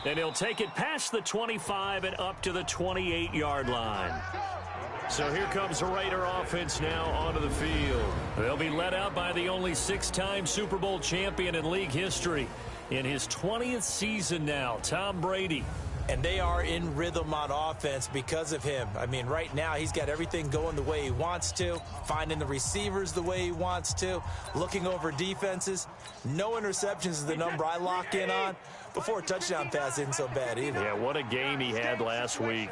And he'll take it past the 25 and up to the 28-yard line. So here comes the Raider offense now onto the field. They'll be led out by the only 6-time Super Bowl champion in league history. In his 20th season now, Tom Brady. And they are in rhythm on offense because of him. I mean, right now he's got everything going the way he wants to, finding the receivers the way he wants to, looking over defenses. No interceptions is the number I lock in on. Before a touchdown pass isn't so bad either. Yeah, what a game he had last week.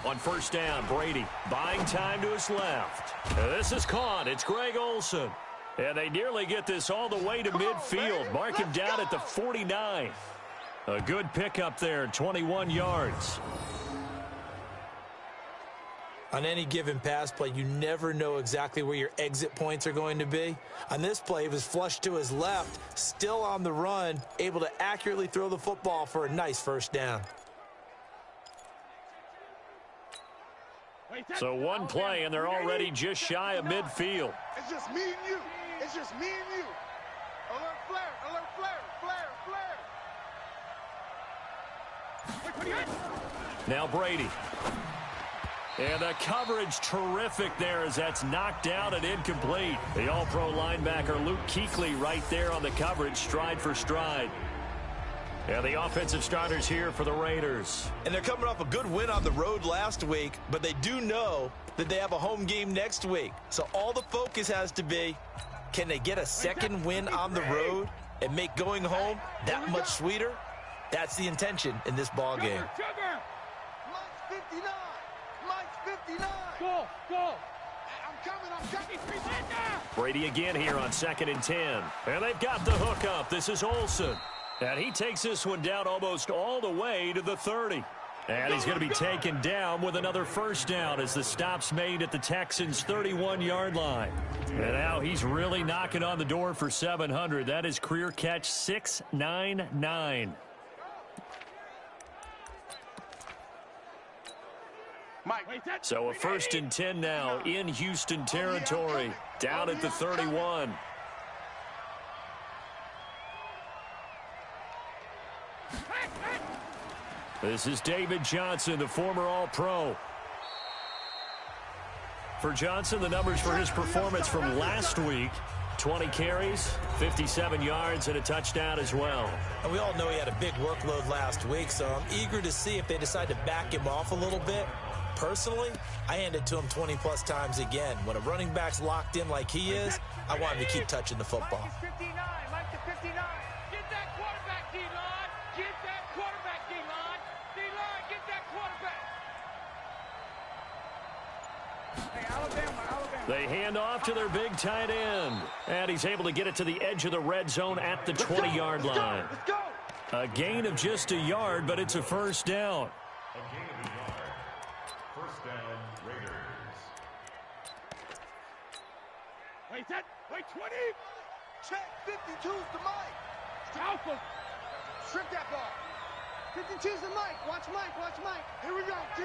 On first down, Brady buying time to his left. This is caught. It's Greg Olsen. And they nearly get this all the way to midfield. Mark him down at the 49. A good pickup there, 21 yards. On any given pass play, you never know exactly where your exit points are going to be. On this play, he was flushed to his left, still on the run, able to accurately throw the football for a nice first down. So one play, and they're already just shy of midfield. It's just me and you. It's just me and you. Alert flare, alert flare, flare, flare. Now Brady. And the coverage terrific there as that's knocked down and incomplete. The all-pro linebacker Luke Kuechly right there on the coverage, stride for stride. And the offensive starters here for the Raiders. And they're coming off a good win on the road last week, but they do know that they have a home game next week. So all the focus has to be, can they get a second win on the road and make going home that much sweeter? That's the intention in this ball game. Mike's 59. Mike's 59. Go, go. I'm coming. Brady again here on 2nd and 10. And they've got the hook up. This is Olsen. And he takes this one down almost all the way to the 30. And he's going to be taken down with another first down as the stop's made at the Texans' 31-yard line. And now he's really knocking on the door for 700. That is career catch 699. So a 1st and 10 now in Houston territory, down at the 31. This is David Johnson, the former All-Pro. For Johnson, the numbers for his performance from last week, 20 carries, 57 yards, and a touchdown as well. And we all know he had a big workload last week, so I'm eager to see if they decide to back him off a little bit. Personally, I hand it to him 20-plus times again. When a running back's locked in like he is, I want him to keep touching the football. Mike is 59. Mike is 59. Get that quarterback, D-line. Get that quarterback, D-line. D-line, get that quarterback. Hey, Alabama. They hand off to their big tight end. And he's able to get it to the edge of the red zone at the 20-yard line. Let's go. A gain of just a yard, but it's a first down. A gain of a yard. First down, Raiders. Wait, 20. Check 52's to Mike. Alpha. Strip that ball. 52's to Mike. Watch Mike. Watch Mike. Here we go, D.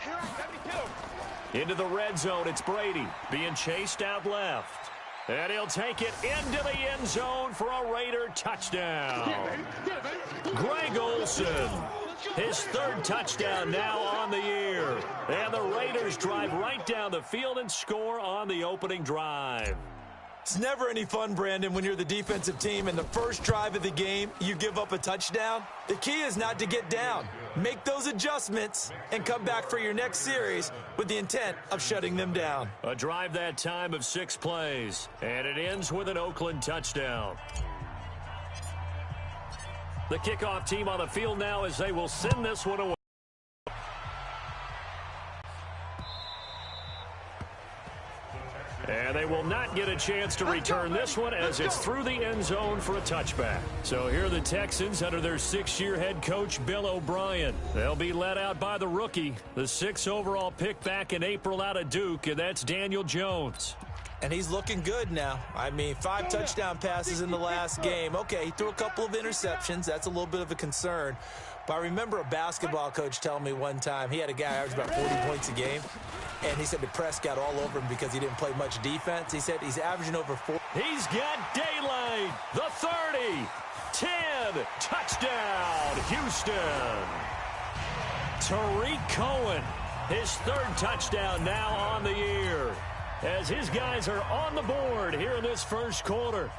Here I 72. Into the red zone, it's Brady being chased out left. And he'll take it into the end zone for a Raider touchdown. Greg Olsen, his 3rd touchdown now on the year. And the Raiders drive right down the field and score on the opening drive. It's never any fun, Brandon, when you're the defensive team and the first drive of the game, you give up a touchdown. The key is not to get down. Make those adjustments and come back for your next series with the intent of shutting them down. A drive that time of 6 plays, and it ends with an Oakland touchdown. The kickoff team on the field now as they will send this one away. And they will not get a chance to return this one as it's through the end zone for a touchback. So here are the Texans under their 6th-year head coach, Bill O'Brien. They'll be led out by the rookie, the 6th overall pick back in April out of Duke, and that's Daniel Jones. And he's looking good now. I mean, 5 touchdown passes in the last game. Okay, he threw a couple of interceptions. That's a little bit of a concern. But I remember a basketball coach telling me one time, he had a guy average about 40 points a game, and he said the press got all over him because he didn't play much defense. He said he's averaging over 4. He's got daylight. The 30. 10. Touchdown, Houston. Tariq Cohen, his 3rd touchdown now on the year, as his guys are on the board here in this first quarter.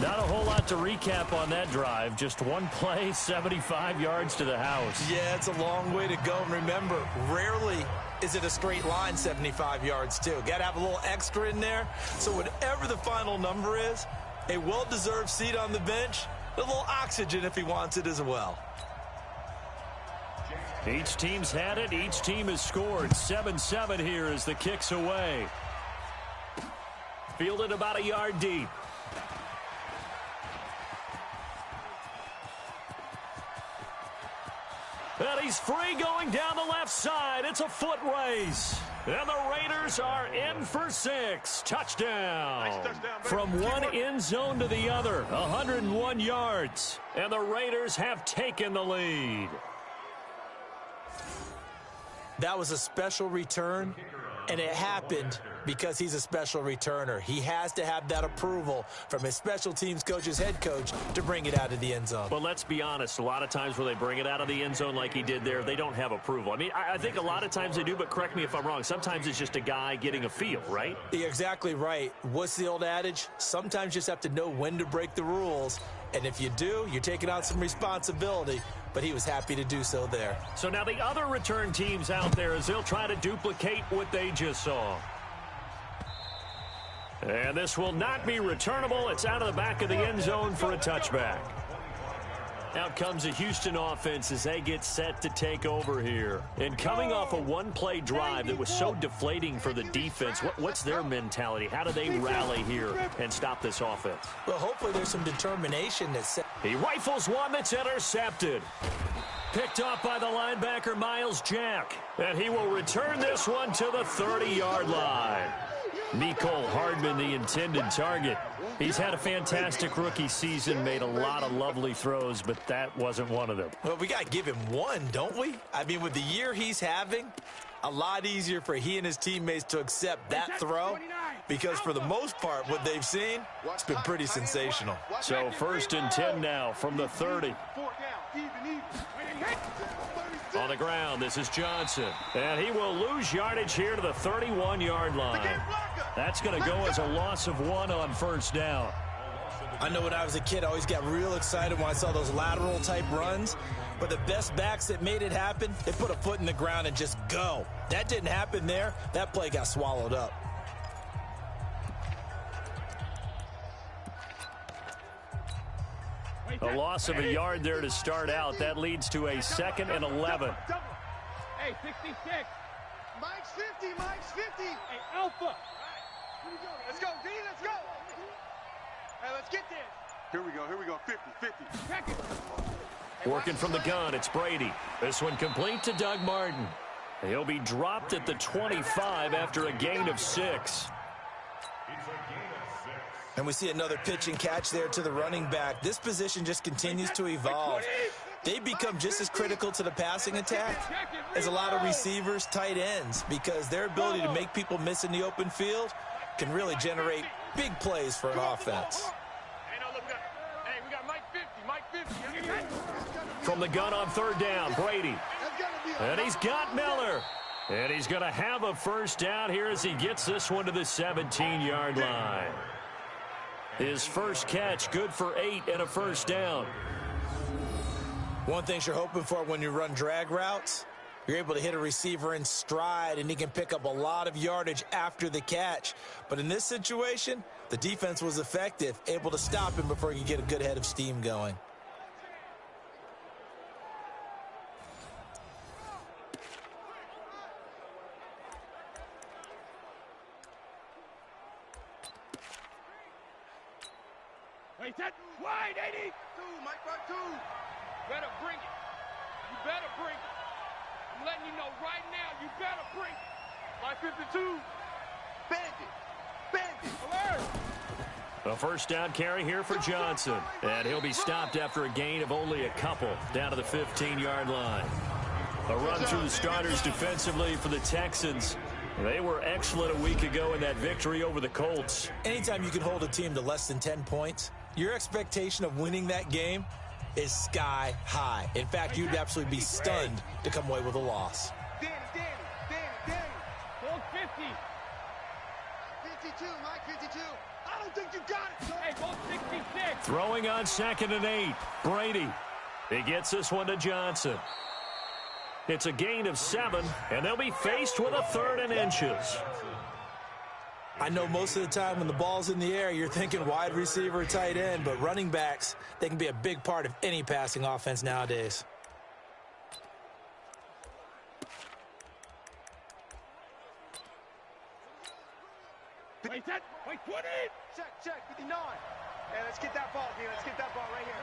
Not a whole lot to recap on that drive. Just one play, 75 yards to the house. Yeah, it's a long way to go. And remember, rarely is it a straight line 75 yards, too. Got to have a little extra in there. So whatever the final number is, a well-deserved seat on the bench, a little oxygen if he wants it as well. Each team's had it. Each team has scored. 7-7 here as the kick's away. Fielded about a yard deep. And he's free going down the left side. It's a foot race. And the Raiders are in for 6. Touchdown. Nice touchdown. From one end zone to the other. 101 yards. And the Raiders have taken the lead. That was a special return, and it happened because he's a special returner. He has to have that approval from his special teams coach's head coach to bring it out of the end zone. But let's be honest, a lot of times when they bring it out of the end zone like he did there, they don't have approval. I mean, I think a lot of times they do, but correct me if I'm wrong. Sometimes it's just a guy getting a feel, right? You're exactly right. What's the old adage? Sometimes you just have to know when to break the rules, and if you do, you're taking on some responsibility. But he was happy to do so there. So now the other return teams out there as they'll try to duplicate what they just saw. And this will not be returnable. It's out of the back of the end zone for a touchback. Out comes the Houston offense as they get set to take over here. And coming off a one-play drive that was so deflating for the defense, what's their mentality? How do they rally here and stop this offense? Well, hopefully there's some determination that's... He rifles one that's intercepted. Picked off by the linebacker, Miles Jack. And he will return this one to the 30-yard line. Nicole Hardman, the intended target. He's had a fantastic rookie season, made a lot of lovely throws, but that wasn't one of them. Well, we got to give him one, don't we? I mean, with the year he's having, a lot easier for he and his teammates to accept that throw because for the most part, what they've seen, it's been pretty sensational. So 1st and 10 now from the 30. On the ground, this is Johnson. And he will lose yardage here to the 31-yard line. That's going to go as a loss of 1 on 1st down. I know when I was a kid, I always got real excited when I saw those lateral-type runs. But the best backs that made it happen, they put a foot in the ground and just go. That didn't happen there. That play got swallowed up. A loss of a yard there to start out. That leads to a 2nd and 11. Hey, 66. Mike's 50, Mike's 50. Hey, Alpha. Let's go, D, let's go. Hey, let's get this. Here we go, 50, 50. Check it. Working from the gun, it's Brady. This one complete to Doug Martin. He'll be dropped at the 25 after a gain of 6. And we see another pitch and catch there to the running back. This position just continues to evolve. They become just as critical to the passing attack as a lot of receivers, tight ends, because their ability to make people miss in the open field can really generate big plays for an offense. Hey, we got Mike 50, Mike 50. From the gun on 3rd down, Brady. And he's got Miller. And he's going to have a 1st down here as he gets this one to the 17-yard line. His first catch, good for 8 and a 1st down. One thing you're hoping for when you run drag routes, you're able to hit a receiver in stride, and he can pick up a lot of yardage after the catch. But in this situation, the defense was effective, able to stop him before he could get a good head of steam going. Hey, set wide, 80. Mike, right, 2. Better bring it. You better bring it. I'm letting you know right now, you better bring it. Mike 52. Bend it. Bend it. A first down carry here for Johnson. And he'll be stopped after a gain of only a couple down to the 15-yard line. A run through the starters defensively for the Texans. They were excellent a week ago in that victory over the Colts. Anytime you can hold a team to less than 10 points, your expectation of winning that game is sky high. In fact, you'd absolutely be stunned to come away with a loss. Danny. Hold 50. 52, Mike, 52. I don't think you got it. Hey, hold 66. Throwing on 2nd and 8. Brady. He gets this one to Johnson. It's a gain of 7, and they'll be faced with a 3rd and inches. I know most of the time when the ball's in the air, you're thinking wide receiver, tight end, but running backs, they can be a big part of any passing offense nowadays. Wait, set. Wait, 20. Check, 59. Hey, let's get that ball, D. Let's get that ball right here.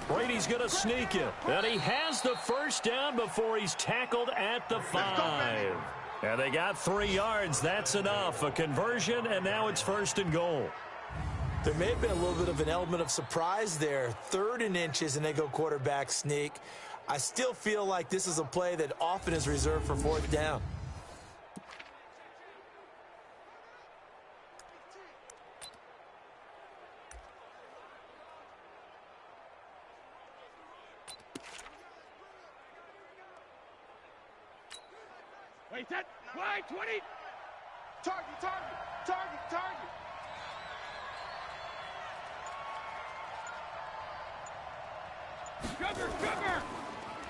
Brady's going to sneak it. And he has the first down before he's tackled at the 5. And they got 3 yards. That's enough. A conversion, and now it's 1st and goal. There may have been a little bit of an element of surprise there. 3rd and inches, and they go quarterback sneak. I still feel like this is a play that often is reserved for 4th down. Wait, set. Wide, 20. Target. Cover.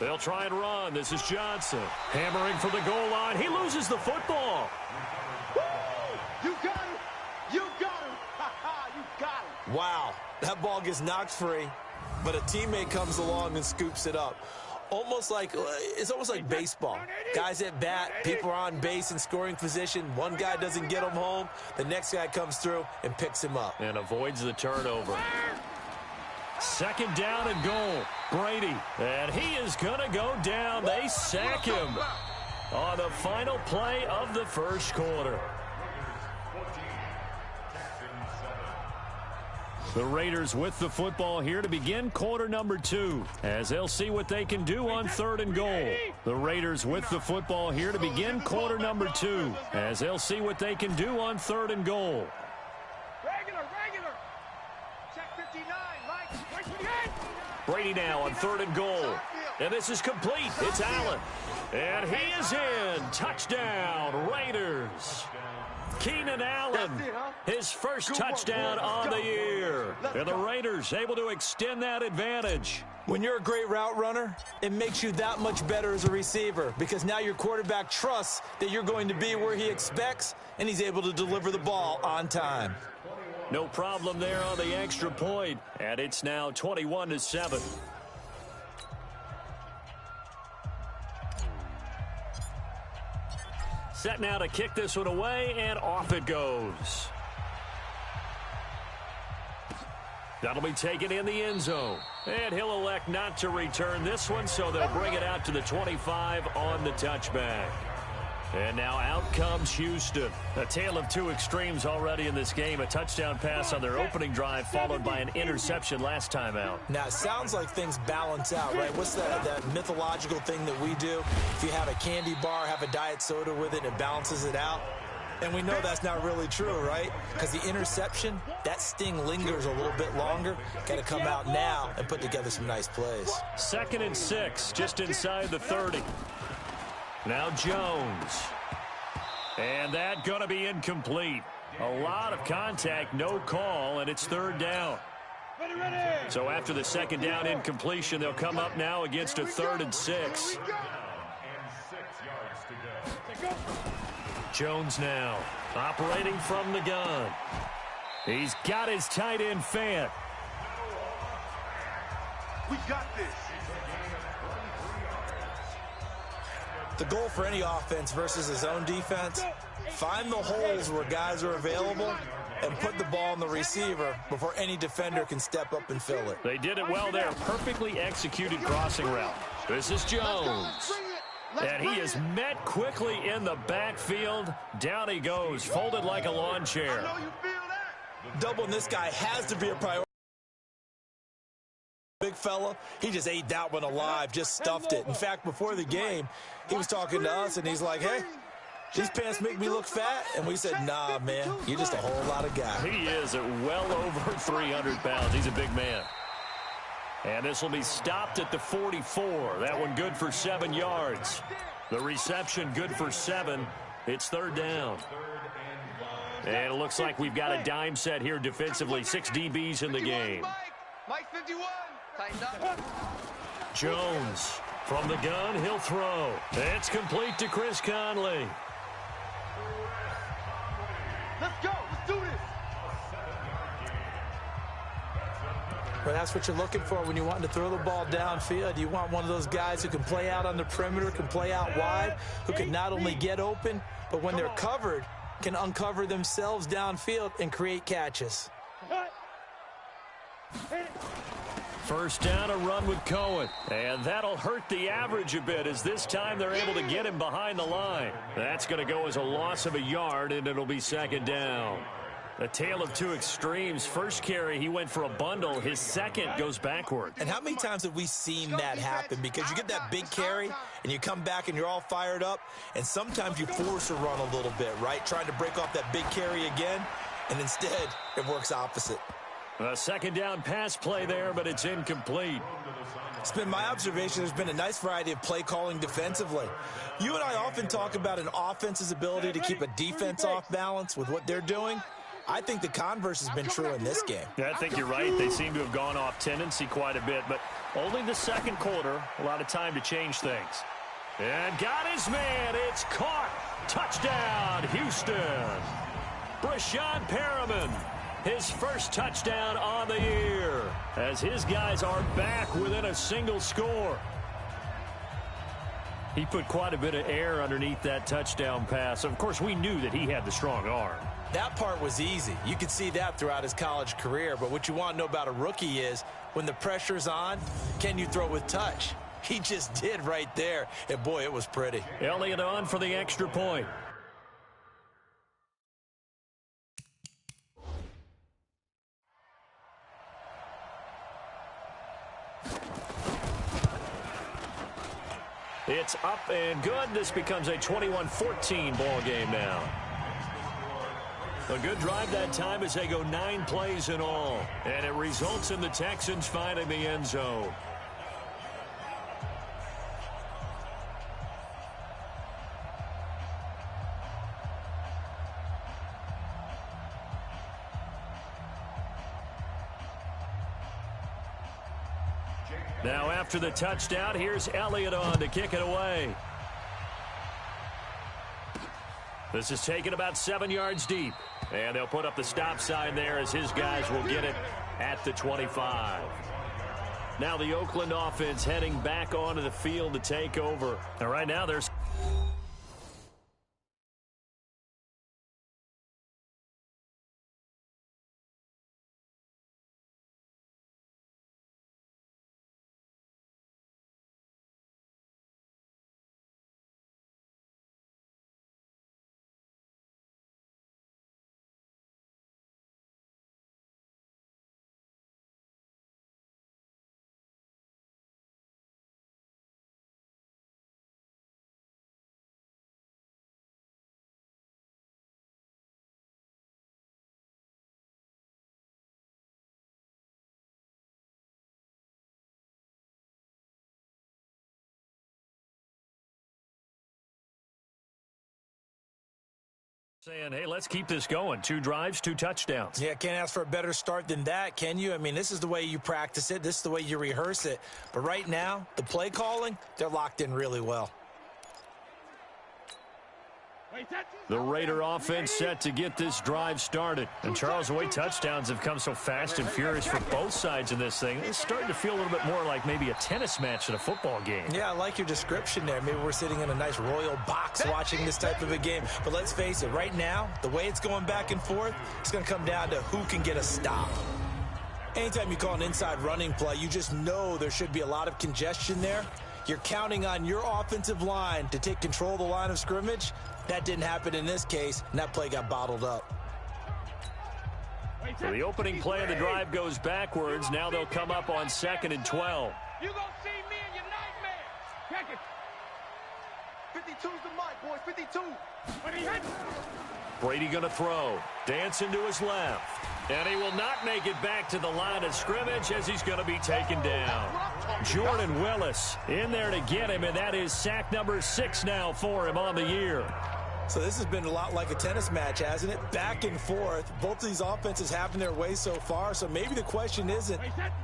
They'll try and run. This is Johnson. Hammering for the goal line. He loses the football. You got him. You got him. Wow, that ball gets knocked free, but a teammate comes along and scoops it up. It's almost like baseball. Guys at bat, people are on base in scoring position. One guy doesn't get him home. The next guy comes through and picks him up. And avoids the turnover. 2nd down and goal. Brady. And he is going to go down. They sack him on the final play of the first quarter. The Raiders with the football here to begin quarter number 2, as they'll see what they can do on 3rd and goal. The Raiders with the football here to begin quarter number 2, as they'll see what they can do on 3rd and goal. Regular. Check 59, Mike. 28. Brady now on 3rd and goal. And this is complete. It's Allen. And he is in. Touchdown, Raiders. Keenan Allen, his first touchdown on the year. And the Raiders able to extend that advantage. When you're a great route runner, it makes you that much better as a receiver because now your quarterback trusts that you're going to be where he expects, and he's able to deliver the ball on time. No problem there on the extra point. And it's now 21-7. Set now to kick this one away, and off it goes. That'll be taken in the end zone. And he'll elect not to return this one, so they'll bring it out to the 25 on the touchback. And now out comes Houston. A tale of 2 extremes already in this game. A touchdown pass on their opening drive, followed by an interception last time out. Now, it sounds like things balance out, right? What's that mythological thing that we do? If you have a candy bar, have a diet soda with it, it balances it out. And we know that's not really true, right? Because the interception, that sting lingers a little bit longer. Got to come out now and put together some nice plays. 2nd and 6, just inside the 30. Now Jones. And that going to be incomplete. A lot of contact, no call, and it's 3rd down. So after the 2nd down incompletion, they'll come up now against a 3rd and 6. Jones now operating from the gun. He's got his tight end Fant. We got this. The goal for any offense versus his own defense, find the holes where guys are available and put the ball on the receiver before any defender can step up and fill it. They did it well there. Perfectly executed crossing route. This is Jones. And he is met quickly in the backfield. Down he goes, folded like a lawn chair. Doubling this guy has to be a priority. Big fella, he just ate that one alive, just stuffed it. In fact, before the game, he was talking to us, and he's like, hey, these pants make me look fat. And we said, nah, man, you're just a whole lot of guy. He is at well over 300 pounds. He's a big man. And this will be stopped at the 44. That one good for 7 yards. The reception good for 7. It's third down. And it looks like we've got a dime set here defensively. 6 DBs in the game. Mike 51. Tighten up. Jones from the gun. He'll throw. It's complete to Chris Conley. Let's go. Let's do this. Well, that's what you're looking for when you want to throw the ball downfield. You want one of those guys who can play out on the perimeter, can play out wide, who can not only get open, but when they're covered, can uncover themselves downfield and create catches. First down, a run with Cohen. And that'll hurt the average a bit as this time they're able to get him behind the line. That's going to go as a loss of a yard, and it'll be second down. A tale of two extremes. First carry, he went for a bundle. His second goes backward. And how many times have we seen that happen? Because you get that big carry, and you come back and you're all fired up, and sometimes you force a run a little bit, right? Trying to break off that big carry again, and instead it works opposite. A second down pass play there, but it's incomplete. It's been my observation there's been a nice variety of play calling defensively. You and I often talk about an offense's ability to keep a defense off balance with what they're doing. I think the converse has been true in this game. Yeah, I think you're right. They seem to have gone off tendency quite a bit, but only the second quarter, a lot of time to change things. And got his man. It's caught. Touchdown, Houston. Brashawn Perriman. His first touchdown on the year as his guys are back within a single score. He put quite a bit of air underneath that touchdown pass. Of course, we knew that he had the strong arm. That part was easy. You could see that throughout his college career. But what you want to know about a rookie is when the pressure's on, can you throw with touch? He just did right there. And, boy, it was pretty. Elliott on for the extra point. It's up and good. This becomes a 21-14 ball game now. A good drive that time as they go 9 plays in all. And it results in the Texans finding the end zone. Now after the touchdown, here's Elliott on to kick it away. This is taken about 7 yards deep. And they'll put up the stop sign there as his guys will get it at the 25. Now the Oakland offense heading back onto the field to take over. And right now there's... saying, hey, let's keep this going. 2 drives, 2 touchdowns. Yeah, can't ask for a better start than that, can you? I mean, this is the way you practice it. This is the way you rehearse it. But right now, the play calling, they're locked in really well. The Raider offense set to get this drive started. And Charles, the way touchdowns have come so fast and furious for both sides in this thing, it's starting to feel a little bit more like maybe a tennis match in a football game. Yeah, I like your description there. Maybe we're sitting in a nice royal box watching this type of a game. But let's face it, right now, the way it's going back and forth, it's going to come down to who can get a stop. Anytime you call an inside running play, you just know there should be a lot of congestion there. You're counting on your offensive line to take control of the line of scrimmage. That didn't happen in this case, and that play got bottled up. So the opening play of the drive goes backwards. Now they'll come up on 2nd and 12. You gonna see me in your nightmare. Check it. 52's the mic, boys. 52. When he hits. Brady going to throw. Dancing to his left. And he will not make it back to the line of scrimmage as he's going to be taken down. Jordan Willis in there to get him, and that is sack number 6 now for him on the year. So this has been a lot like a tennis match, hasn't it? Back and forth. Both of these offenses having their way so far. So maybe the question isn't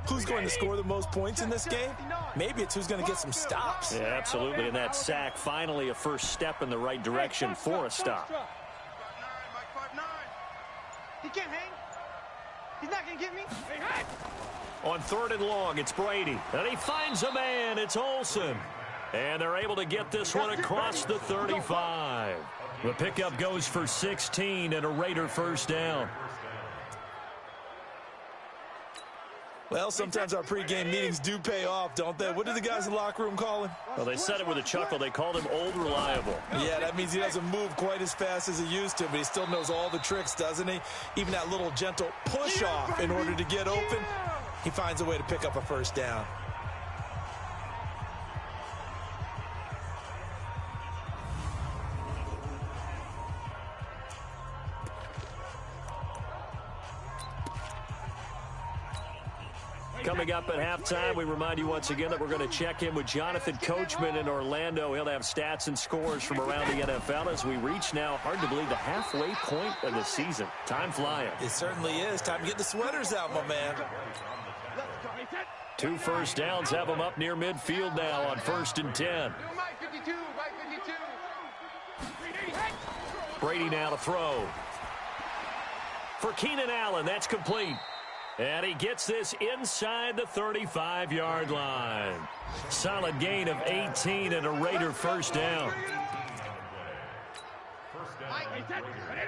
who's going to score the most points in this game. Maybe it's who's going to get some stops. Yeah, absolutely. And that sack, finally a first step in the right direction for a stop. 5'9", Mike, 5'9". He can't hang. He's not going to get me. On 3rd and long, it's Brady. And he finds a man. It's Olsen. And they're able to get this one across the 35. The pickup goes for 16 and a Raider first down. Well, sometimes our pregame meetings do pay off, don't they? What do the guys in the locker room call him? Well, they said it with a chuckle. They called him Old Reliable. Yeah, that means he doesn't move quite as fast as he used to, but he still knows all the tricks, doesn't he? Even that little gentle push-off in order to get open, he finds a way to pick up a first down. Coming up at halftime, we remind you once again that we're going to check in with Jonathan Coachman in Orlando. He'll have stats and scores from around the NFL as we reach now, hard to believe, the halfway point of the season. Time flying. It certainly is. Time to get the sweaters out, my man. 2 first downs have them up near midfield now on 1st and 10. Mike 52, Mike 52. Brady now to throw. For Keenan Allen, that's complete. And he gets this inside the 35-yard line. Solid gain of 18 and a Raider first down.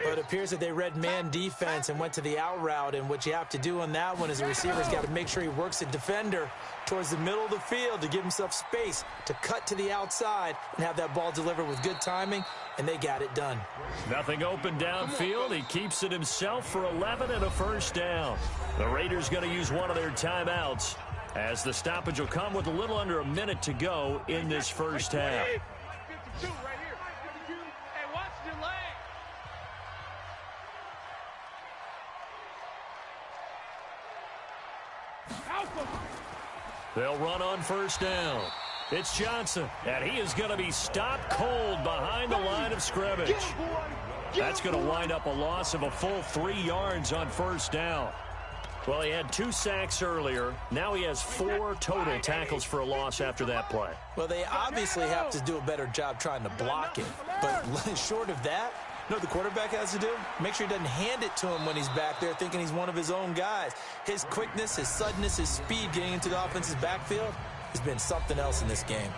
But it appears that they read man defense and went to the out route, and what you have to do on that one is the receiver's got to make sure he works the defender towards the middle of the field to give himself space to cut to the outside and have that ball delivered with good timing, and they got it done. Nothing open downfield. He keeps it himself for 11 and a first down. The Raiders going to use one of their timeouts as the stoppage will come with a little under a minute to go in this first half. 52 right here. 52. Hey, watch the leg. They'll run on first down. It's Johnson, and he is going to be stopped cold behind the line of scrimmage. That's going to wind up a loss of a full 3 yards on first down. Well, he had 2 sacks earlier. Now he has 4 total tackles for a loss after that play. Well, they obviously have to do a better job trying to block it. But short of that, you know what the quarterback has to do? Make sure he doesn't hand it to him when he's back there thinking he's one of his own guys. His quickness, his suddenness, his speed getting into the offense's backfield has been something else in this game.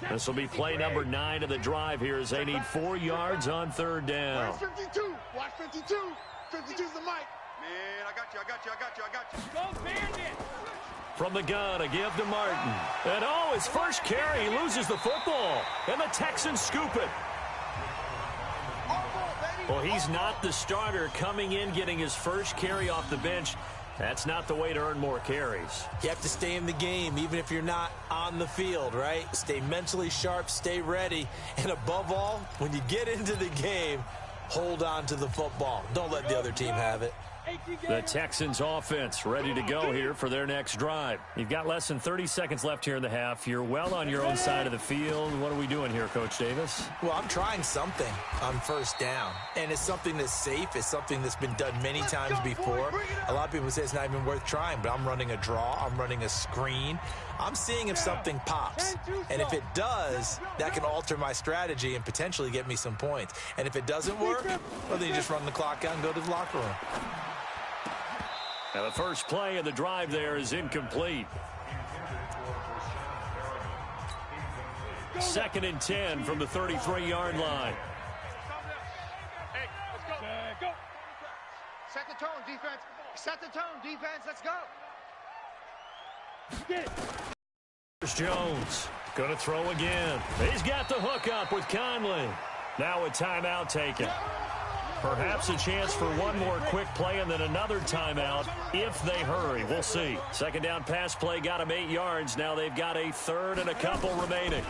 This will be play number 9 of the drive here as they need 4 yards on 3rd down. Watch 52. Watch 52. 52's the mic. Man, I got you. Go Bandit. From the gun, a give to Martin. And oh, his first carry, he loses the football. And the Texans scoop it. Well, he's not the starter coming in, getting his first carry off the bench. That's not the way to earn more carries. You have to stay in the game, even if you're not on the field, right? Stay mentally sharp, stay ready, and above all, when you get into the game, hold on to the football. Don't let the other team have it. The Texans offense ready to go here for their next drive. You've got less than 30 seconds left here in the half. You're well on your own side of the field. What are we doing here, Coach Davis? Well, I'm trying something on first down, and it's something that's safe. It's something that's been done many times before. A lot of people say it's not even worth trying, but I'm running a draw. I'm running a screen. I'm seeing if something pops, and if it does, that can alter my strategy and potentially get me some points. And if it doesn't work, well, then you just run the clock out and go to the locker room. Now the first play of the drive there is incomplete. 2nd and 10 from the 33-yard line. Hey, let's go. Go. Set the tone, defense. Set the tone, defense. Let's go. Here's Jones. Going to throw again. He's got the hook up with Conley. Now a timeout taken. Perhaps a chance for one more quick play and then another timeout if they hurry. We'll see. 2nd down pass play got him 8 yards. Now they've got a 3rd and a couple remaining.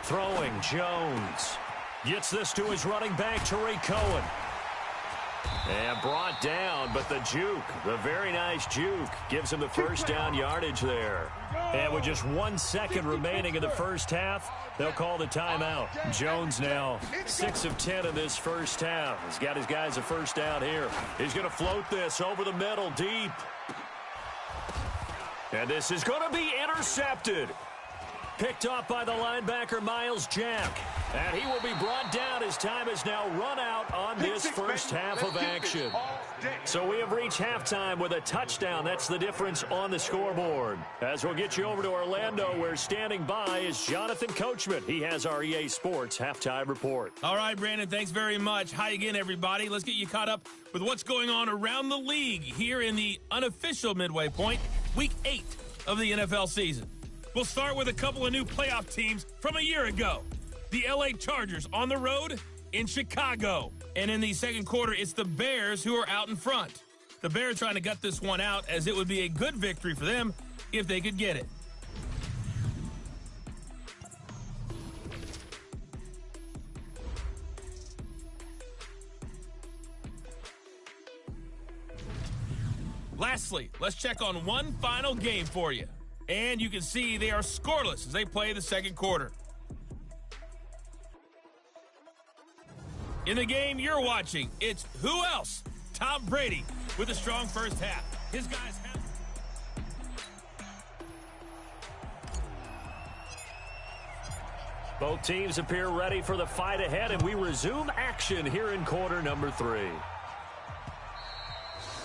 Throwing, Jones. Gets this to his running back, Tariq Cohen. And brought down, but the juke, the very nice juke, gives him the first down yardage there. And with just 1 second remaining in the first half, they'll call the timeout. Jones now 6 of 10 in this first half. He's got his guys a first down here. He's going to float this over the middle deep. And this is going to be intercepted. Picked off by the linebacker, Miles Jack. And he will be brought down. His time has now run out on this first half of action. So we have reached halftime with a touchdown. That's the difference on the scoreboard. As we'll get you over to Orlando, where standing by is Jonathan Coachman. He has our EA Sports halftime report. All right, Brandon, thanks very much. Hi again, everybody. Let's get you caught up with what's going on around the league here in the unofficial midway point, Week 8 of the NFL season. We'll start with a couple of new playoff teams from a year ago. The LA Chargers on the road in Chicago. And in the second quarter, it's the Bears who are out in front. The Bears trying to gut this one out, as it would be a good victory for them if they could get it. Lastly, let's check on one final game for you. And you can see they are scoreless as they play the second quarter. In the game you're watching, it's who else? Tom Brady with a strong first half. His guys have... Both teams appear ready for the fight ahead, and we resume action here in quarter number 3.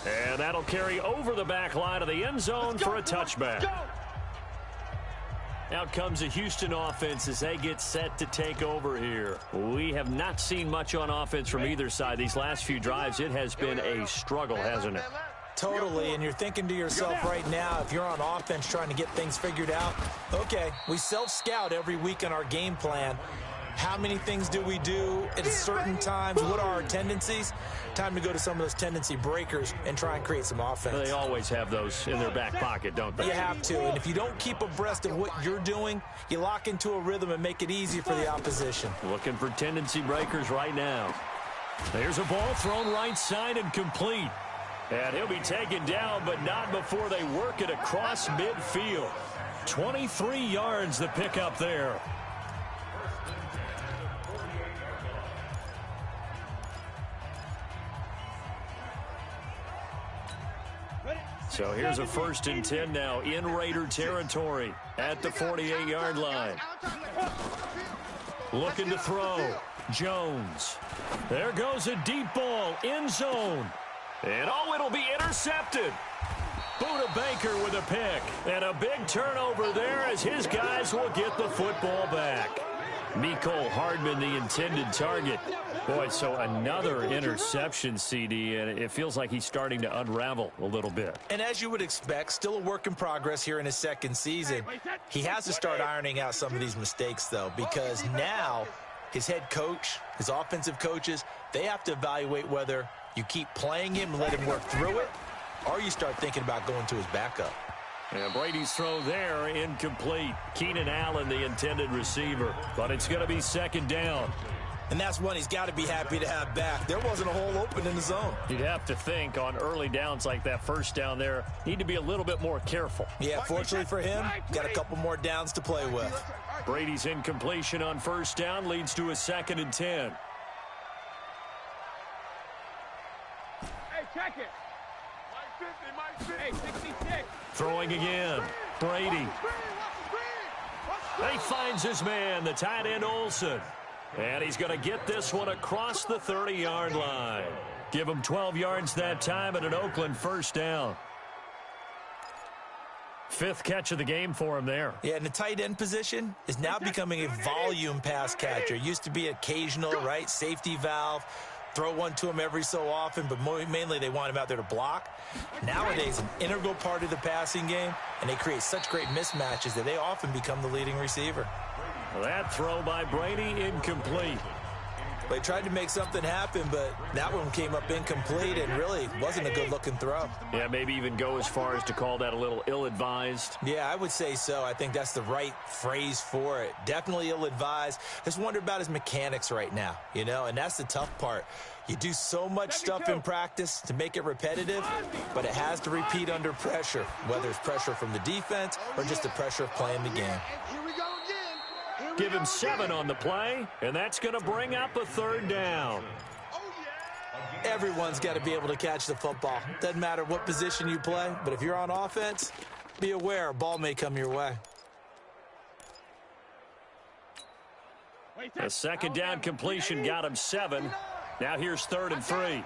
And that'll carry over the back line of the end zone for a touchback. Out comes the Houston offense as they get set to take over here. We have not seen much on offense from either side. These last few drives, it has been a struggle, hasn't it? Totally, and you're thinking to yourself right now, if you're on offense trying to get things figured out, okay, we self-scout every week in our game plan. How many things do we do at certain times? What are our tendencies? Time to go to some of those tendency breakers and try and create some offense. They always have those in their back pocket, don't they? You have to, and if you don't keep abreast of what you're doing, you lock into a rhythm and make it easy for the opposition. Looking for tendency breakers right now. There's a ball thrown right side and complete. And he'll be taken down, but not before they work it across midfield. 23 yards the pickup there. So here's a 1st and 10 now in Raider territory at the 48-yard line. Looking to throw. Jones. There goes a deep ball. End zone. And oh, it'll be intercepted. Buda Baker with a pick. And a big turnover there as his guys will get the football back. Mecole Hardman, the intended target. Boy, so another interception, CD, and it feels like he's starting to unravel a little bit. And as you would expect, still a work in progress here in his second season. He has to start ironing out some of these mistakes, though, because now his head coach, his offensive coaches, they have to evaluate whether you keep playing him and let him work through it, or you start thinking about going to his backup. And Brady's throw there, incomplete. Keenan Allen, the intended receiver. But it's going to be 2nd down. And that's one he's got to be happy to have back. There wasn't a hole open in the zone. You'd have to think on early downs like that first down there, need to be a little bit more careful. Yeah, fortunately for him, got a couple more downs to play with. Brady's incompletion on first down leads to a 2nd and 10. Hey, check it. Hey, 66. Throwing again. Brady. He finds his man, the tight end Olsen. And he's going to get this one across the 30-yard line. Give him 12 yards that time and an Oakland first down. 5th catch of the game for him there. Yeah, and the tight end position is now becoming a volume pass catcher. Used to be occasional, right, safety valve. Throw one to him every so often, but mainly they want him out there to block. Nowadays, an integral part of the passing game, and they create such great mismatches that they often become the leading receiver. That throw by Brady, incomplete. They tried to make something happen, but that one came up incomplete and really wasn't a good-looking throw. Yeah, maybe even go as far as to call that a little ill-advised. Yeah, I would say so. I think that's the right phrase for it. Definitely ill-advised. Just wonder about his mechanics right now, you know, and that's the tough part. You do so much stuff in practice to make it repetitive, but it has to repeat under pressure, whether it's pressure from the defense or just the pressure of playing the game. Give him 7 on the play, and that's going to bring up a 3rd down. Everyone's got to be able to catch the football. Doesn't matter what position you play, but if you're on offense, be aware a ball may come your way. A 2nd down completion got him 7. Now here's 3rd and 3. Hey,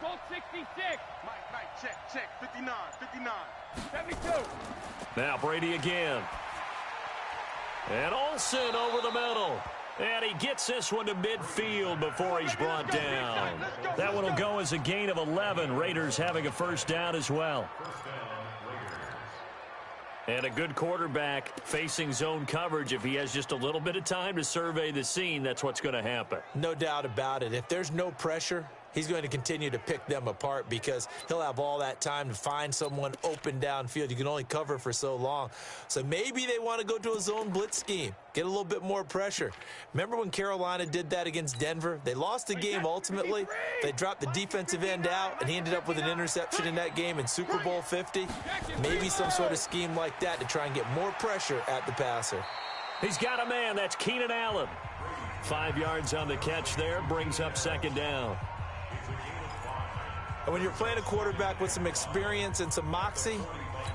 Colt 66. Check, 59. 72. Now Brady again. And Olsen over the middle. And he gets this one to midfield before he's brought down. That one will go as a gain of 11. Raiders having a first down as well. And a good quarterback facing zone coverage. If he has just a little bit of time to survey the scene, that's what's going to happen. No doubt about it. If there's no pressure, he's going to continue to pick them apart because he'll have all that time to find someone open downfield. You can only cover for so long. So maybe they want to go to a zone blitz scheme, get a little bit more pressure. Remember when Carolina did that against Denver? They lost the game ultimately. They dropped the defensive end out, and he ended up with an interception in that game in Super Bowl 50. Maybe some sort of scheme like that to try and get more pressure at the passer. He's got a man. That's Keenan Allen. 5 yards on the catch there, brings up 2nd down. And when you're playing a quarterback with some experience and some moxie,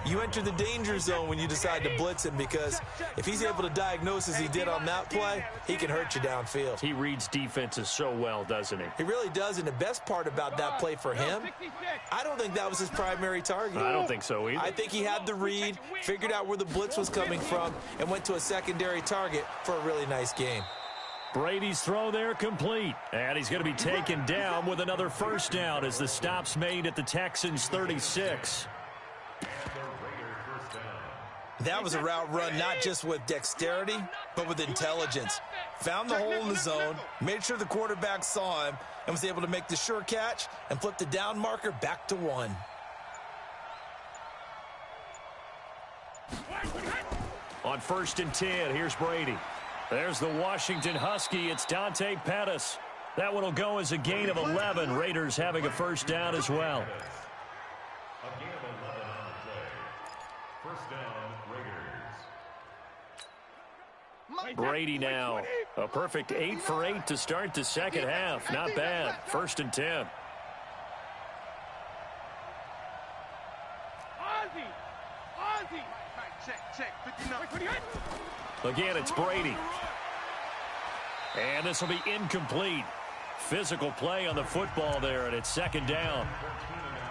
you enter the danger zone when you decide to blitz him because if he's able to diagnose as he did on that play, he can hurt you downfield. He reads defenses so well, doesn't he? He really does, and the best part about that play for him, I don't think that was his primary target. I don't think so either. I think he had the read, figured out where the blitz was coming from, and went to a secondary target for a really nice game. Brady's throw there complete. And he's going to be taken down with another first down as the stop's made at the Texans' 36. That was a route run not just with dexterity, but with intelligence. Found the hole in the zone, made sure the quarterback saw him, and was able to make the sure catch and flip the down marker back to 1. On 1st and 10, here's Brady. There's the Washington Husky. It's Dante Pettis. That one will go as a gain of 11. Raiders having a first down as well. A gain of 11 on the play. First down, Raiders. Brady now. A perfect 8 for 8 to start the second half. Not bad. 1st and 10. Ozzy. Check, 59. Again, it's Brady. And this will be incomplete. Physical play on the football there, and it's 2nd down.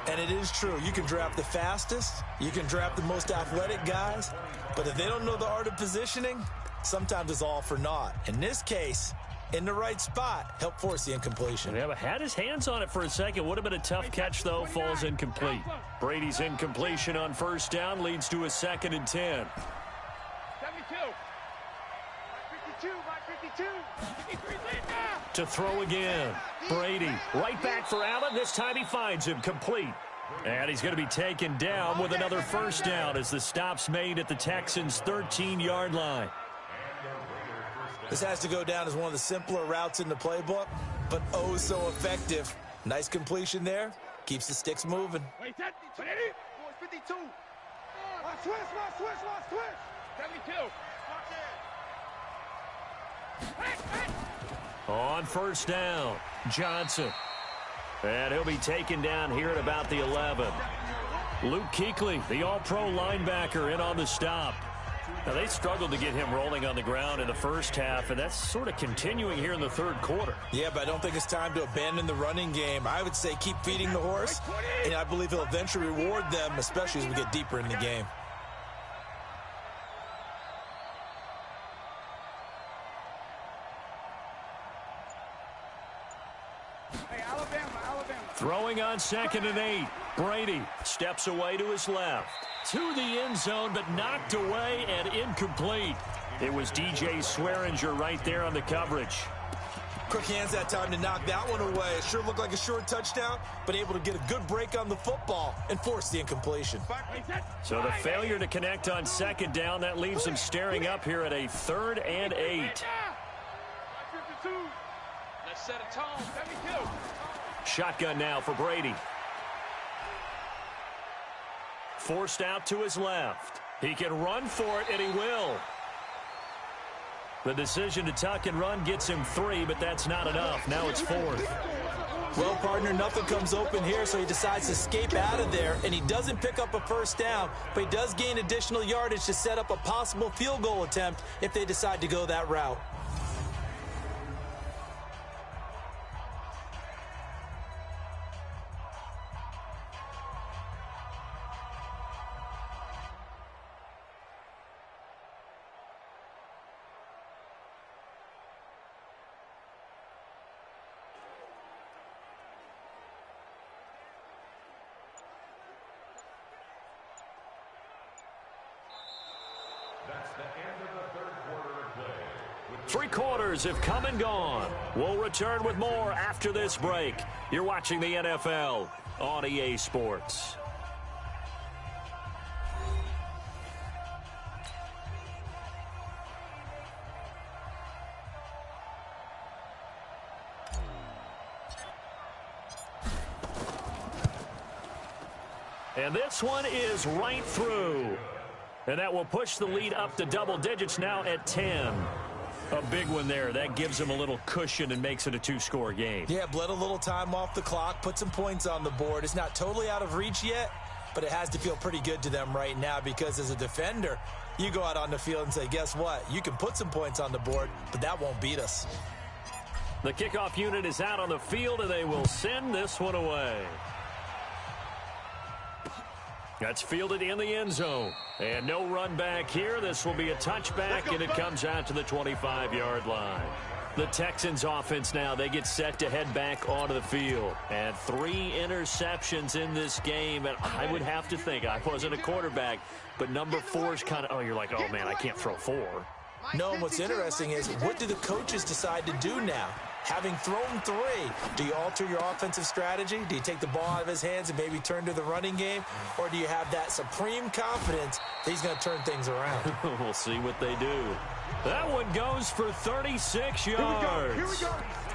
And it is true. You can draft the fastest. You can draft the most athletic guys. But if they don't know the art of positioning, sometimes it's all for naught. In this case, in the right spot, help force the incompletion. Yeah, but had his hands on it for a second. Would have been a tough catch, though. Falls incomplete. Brady's incompletion on first down leads to a 2nd and 10. 52. To throw again. Brady right back for Allen. This time he finds him complete. And he's going to be taken down with another first down as the stop's made at the Texans' 13-yard line. This has to go down as one of the simpler routes in the playbook, but oh so effective. Nice completion there. Keeps the sticks moving. Wait, 52. Watch switch. 72. On first down, Johnson. And he'll be taken down here at about the 11. Luke Kuechly, the all-pro linebacker, in on the stop. Now, they struggled to get him rolling on the ground in the first half, and that's sort of continuing here in the third quarter. Yeah, but I don't think it's time to abandon the running game. I would say keep feeding the horse, and I believe he'll eventually reward them, especially as we get deeper in the game. Throwing on 2nd and 8. Brady steps away to his left. To the end zone, but knocked away and incomplete. It was DJ Swearinger right there on the coverage. Quick hands that time to knock that one away. It sure looked like a short touchdown, but able to get a good break on the football and force the incompletion. So the failure to connect on 2nd down, that leaves him staring up here at a 3rd and 8. 52. Let's set a tone. 72. Shotgun now for Brady. Forced out to his left. He can run for it, and he will. The decision to tuck and run gets him 3, but that's not enough. Now it's 4th. Well, partner, nothing comes open here, so he decides to escape out of there, and he doesn't pick up a first down, but he does gain additional yardage to set up a possible field goal attempt if they decide to go that route. Three quarters have come and gone. We'll return with more after this break. You're watching the NFL on EA Sports. And this one is right through. And that will push the lead up to double digits now at 10. A big one there. That gives them a little cushion and makes it a 2-score game. Yeah, bled a little time off the clock, put some points on the board. It's not totally out of reach yet, but it has to feel pretty good to them right now because as a defender, you go out on the field and say, guess what? You can put some points on the board, but that won't beat us. The kickoff unit is out on the field, and they will send this one away. That's fielded in the end zone. And no run back here. This will be a touchback, and it comes out to the 25-yard line. The Texans offense now, they get set to head back onto the field. And 3 interceptions in this game. And I would have to think, I wasn't a quarterback, but number 4 is kind of, oh, you're like, oh, man, I can't throw 4. No, and what's interesting is what do the coaches decide to do now? Having thrown 3, do you alter your offensive strategy? Do you take the ball out of his hands and maybe turn to the running game? Or do you have that supreme confidence that he's going to turn things around? We'll see what they do. That one goes for 36 yards. Here we go.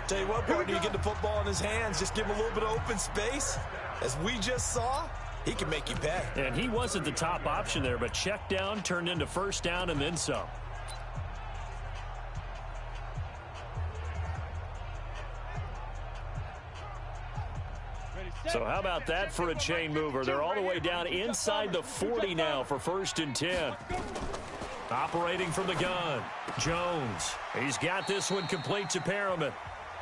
Tell you what, partner, you get the football in his hands, just give him a little bit of open space. As we just saw, he can make you pay. And he wasn't the top option there, but check down turned into first down and then some. So how about that for a chain mover? They're all the way down inside the 40 now for 1st and 10. Operating from the gun, Jones. He's got this one complete to Perriman.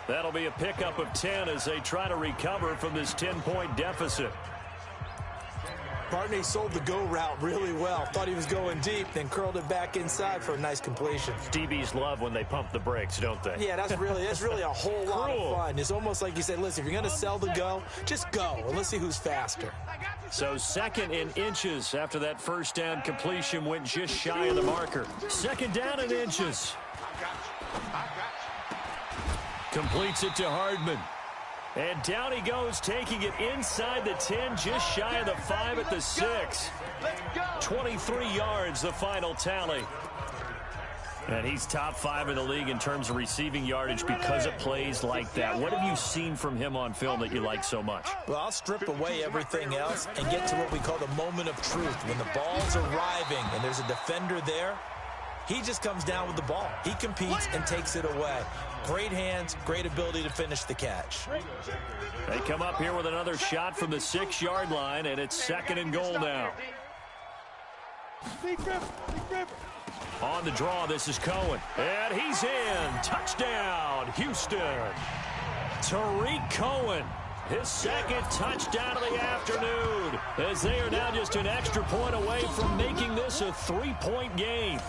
That'll be a pickup of 10 as they try to recover from this 10-point deficit. Partner, he sold the go route really well. Thought he was going deep, then curled it back inside for a nice completion. DBs love when they pump the brakes, don't they? Yeah, that's really a whole lot of fun. It's almost like you say, listen, if you're going to sell the go, just go, and let's see who's faster. So 2nd and inches after that first down completion went just shy of the marker. 2nd down and inches. Completes it to Hardman. And down he goes, taking it inside the 10, just shy of the 5 at the 6. 23 yards, the final tally. And he's top 5 in the league in terms of receiving yardage because of plays like that. What have you seen from him on film that you like so much? Well, I'll strip away everything else and get to what we call the moment of truth. When the ball's arriving and there's a defender there, he just comes down with the ball. He competes and takes it away. Great hands, great ability to finish the catch. They come up here with another shot from the 6-yard line, and it's 2nd and goal now. On the draw, this is Cohen. And he's in. Touchdown, Houston. Tariq Cohen, his 2nd touchdown of the afternoon, as they are now just an extra point away from making this a 3-point game.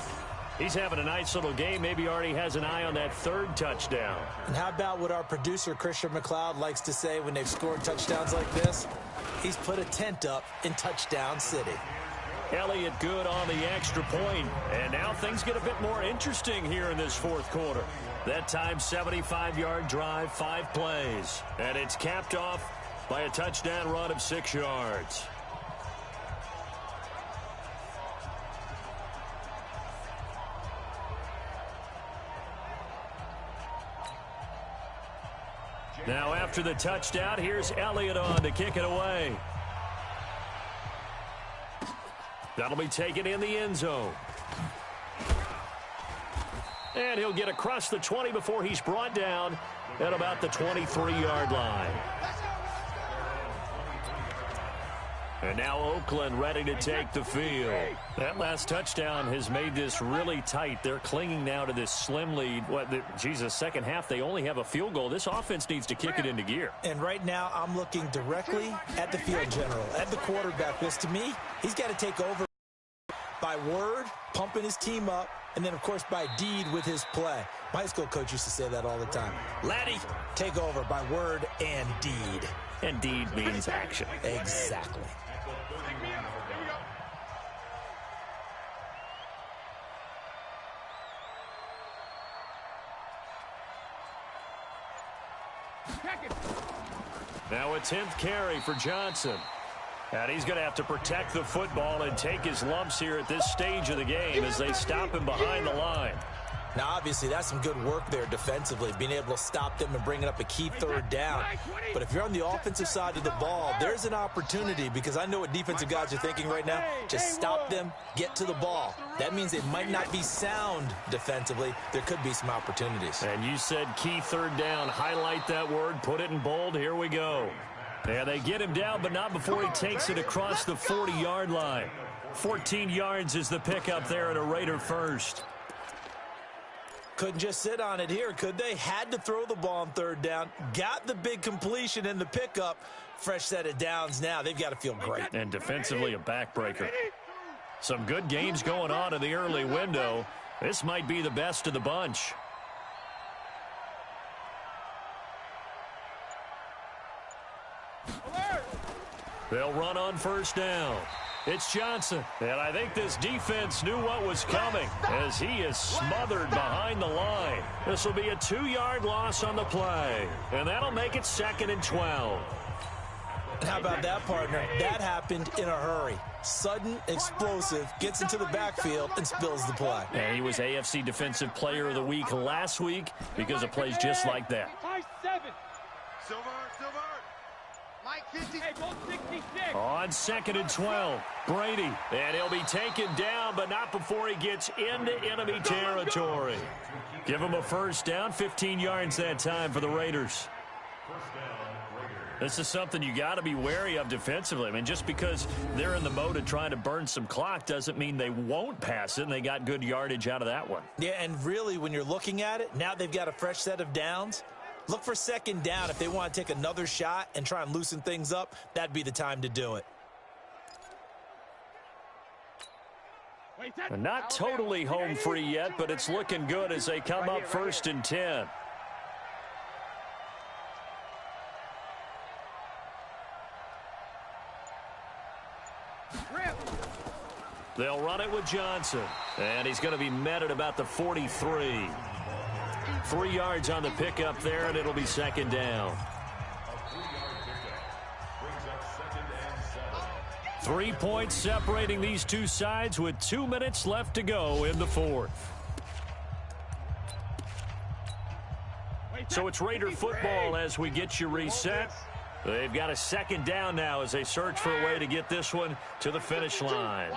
He's having a nice little game. Maybe already has an eye on that 3rd touchdown. And how about what our producer, Christian McLeod, likes to say when they've scored touchdowns like this? He's put a tent up in Touchdown City. Elliott good on the extra point. And now things get a bit more interesting here in this 4th quarter. That time, 75-yard drive, 5 plays. And it's capped off by a touchdown run of 6 yards. Now after the touchdown, here's Elliott on to kick it away. That'll be taken in the end zone. And he'll get across the 20 before he's brought down at about the 23-yard line. And now Oakland ready to take the field. That last touchdown has made this really tight. They're clinging now to this slim lead. Second half, they only have a field goal. This offense needs to kick it into gear. And right now, I'm looking directly at the field general, at the quarterback. Because to me, he's got to take over by word, pumping his team up, and then, of course, by deed with his play. My high school coach used to say that all the time. Laddie, take over by word and deed. And deed means action. Exactly. Now a 10th carry for Johnson. And he's going to have to protect the football and take his lumps here at this stage of the game as they stop him behind the line. Now, obviously, that's some good work there defensively, being able to stop them and bringing up a key 3rd down. But if you're on the offensive side of the ball, there's an opportunity, because I know what defensive guys are thinking right now. Just stop them, get to the ball. That means they might not be sound defensively. There could be some opportunities. And you said key 3rd down. Highlight that word, put it in bold. Here we go. Yeah, they get him down, but not before he takes it across the 40-yard line. 14 yards is the pickup there at a Raider first. Couldn't just sit on it here, could they? Had to throw the ball on 3rd down. Got the big completion in the pickup. Fresh set of downs now. They've got to feel great. And defensively, a backbreaker. Some good games going on in the early window. This might be the best of the bunch. They'll run on 1st down. It's Johnson, and I think this defense knew what was coming as he is smothered behind the line. This will be a 2-yard loss on the play, and that'll make it 2nd and 12. How about that, partner? That happened in a hurry. Sudden, explosive, gets into the backfield and spills the play. And he was AFC Defensive Player of the Week last week because of plays just like that. Silver. Mike 50. Hey, ball 66. On 2nd and 12, Brady. And he'll be taken down, but not before he gets into enemy territory. Give him a 1st down, 15 yards that time for the Raiders. This is something you got to be wary of defensively. I mean, just because they're in the mode of trying to burn some clock doesn't mean they won't pass it, and they got good yardage out of that one. Yeah, and really, when you're looking at it, now they've got a fresh set of downs. Look for 2nd down. If they want to take another shot and try and loosen things up, that'd be the time to do it. And not totally home free yet, but it's looking good as they come up 1st and 10. They'll run it with Johnson, and he's going to be met at about the 43. 3 yards on the pickup there, and it'll be 2nd down. 3 points separating these two sides with 2 minutes left to go in the fourth. So it's Raider football as we get you reset. They've got a second down now as they search for a way to get this one to the finish line.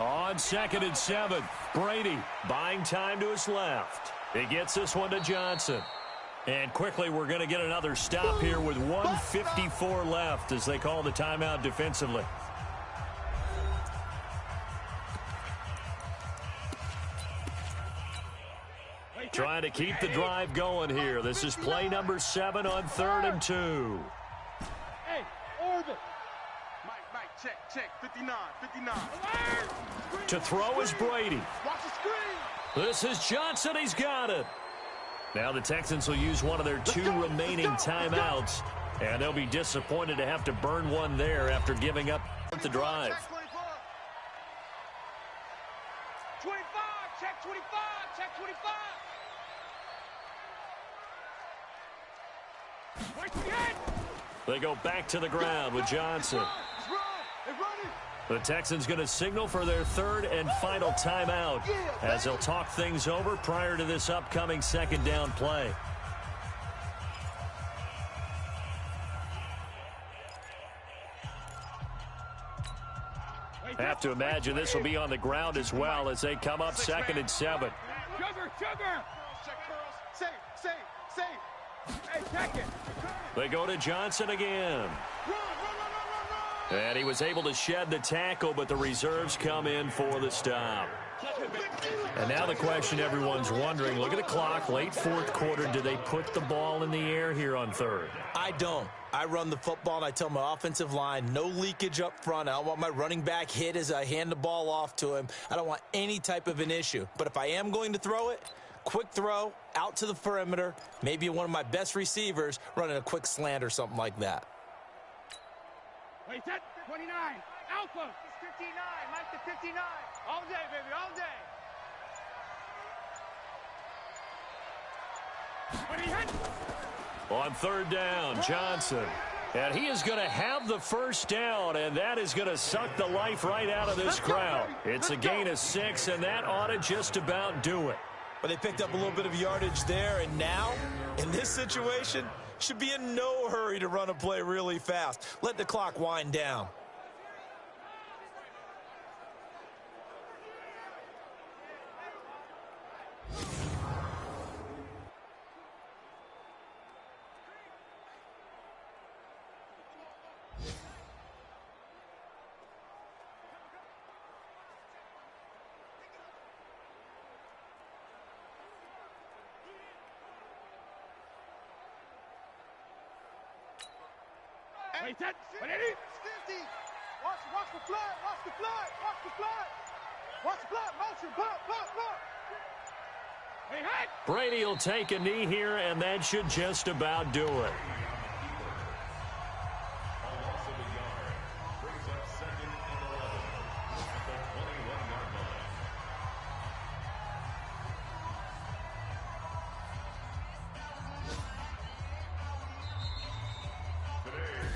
On 2nd and 7, Brady buying time to his left. He gets this one to Johnson. And quickly we're going to get another stop here with 1:54 left as they call the timeout defensively. Trying to keep the drive going here. This is play number 7 on 3rd and 2. Hey, orbit. Mike, check. 59. To throw is Brady. Watch the screen. This is Johnson. He's got it. Now the Texans will use one of their 2 remaining timeouts, and they'll be disappointed to have to burn one there after giving up the drive. Check 25. Check 25. They go back to the ground with Johnson. The Texans going to signal for their 3rd and final timeout as they'll talk things over prior to this upcoming 2nd down play. Have to imagine this will be on the ground as well as they come up 2nd and 7. Sugar. Safe. Hey, check it. They go to Johnson again. And he was able to shed the tackle, but the reserves come in for the stop. And now the question everyone's wondering, look at the clock, late 4th quarter, do they put the ball in the air here on 3rd? I don't. I run the football, and I tell my offensive line, no leakage up front. I don't want my running back hit as I hand the ball off to him. I don't want any type of an issue. But if I am going to throw it, quick throw, out to the perimeter, maybe one of my best receivers running a quick slant or something like that. Wait, set 29. Alpha. It's 59. Mike to 59. All day, baby, all day. On 3rd down, Johnson. And he is going to have the first down, and that is going to suck the life right out of this crowd. It's a gain of 6, and that ought to just about do it. But they picked up a little bit of yardage there, and now, in this situation, should be in no hurry to run a play really fast. Let the clock wind down. Wait, set 50. Watch the flood. Motion, block. Hey, hey. Brady will take a knee here, and that should just about do it.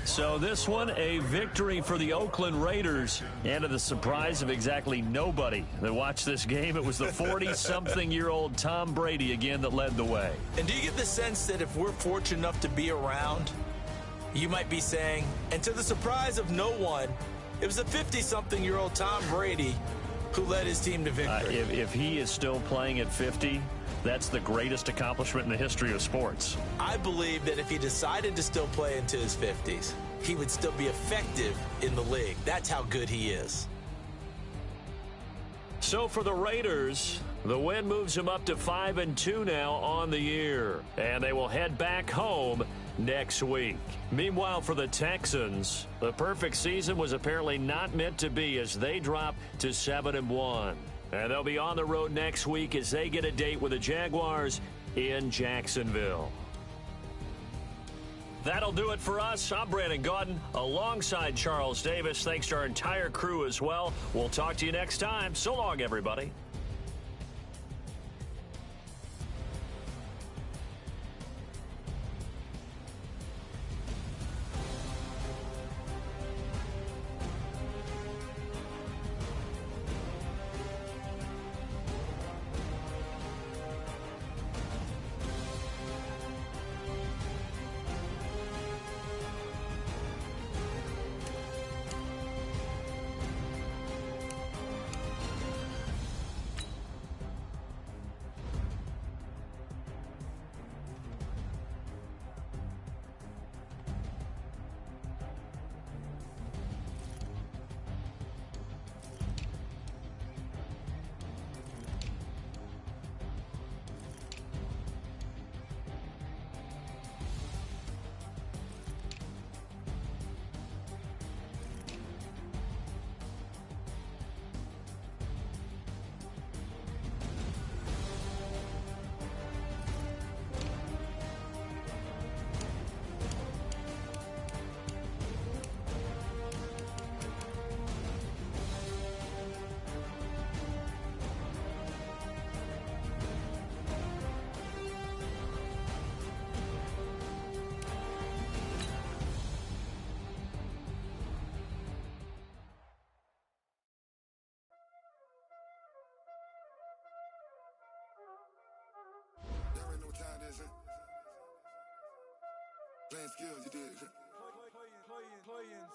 So this one, a victory for the Oakland Raiders. And to the surprise of exactly nobody that watched this game, it was the 40-something-year-old Tom Brady again that led the way. And do you get the sense that if we're fortunate enough to be around, you might be saying, and to the surprise of no one, it was a 50-something-year-old Tom Brady who led his team to victory. If he is still playing at 50, that's the greatest accomplishment in the history of sports. I believe that if he decided to still play into his 50s, he would still be effective in the league. That's how good he is. So for the Raiders, the win moves them up to 5-2 now on the year. And they will head back home next week. Meanwhile, for the Texans, the perfect season was apparently not meant to be as they drop to 7-1. And they'll be on the road next week as they get a date with the Jaguars in Jacksonville. That'll do it for us. I'm Brandon Gaudin alongside Charles Davis. Thanks to our entire crew as well. We'll talk to you next time. So long, everybody. Playing skills, you did. Playing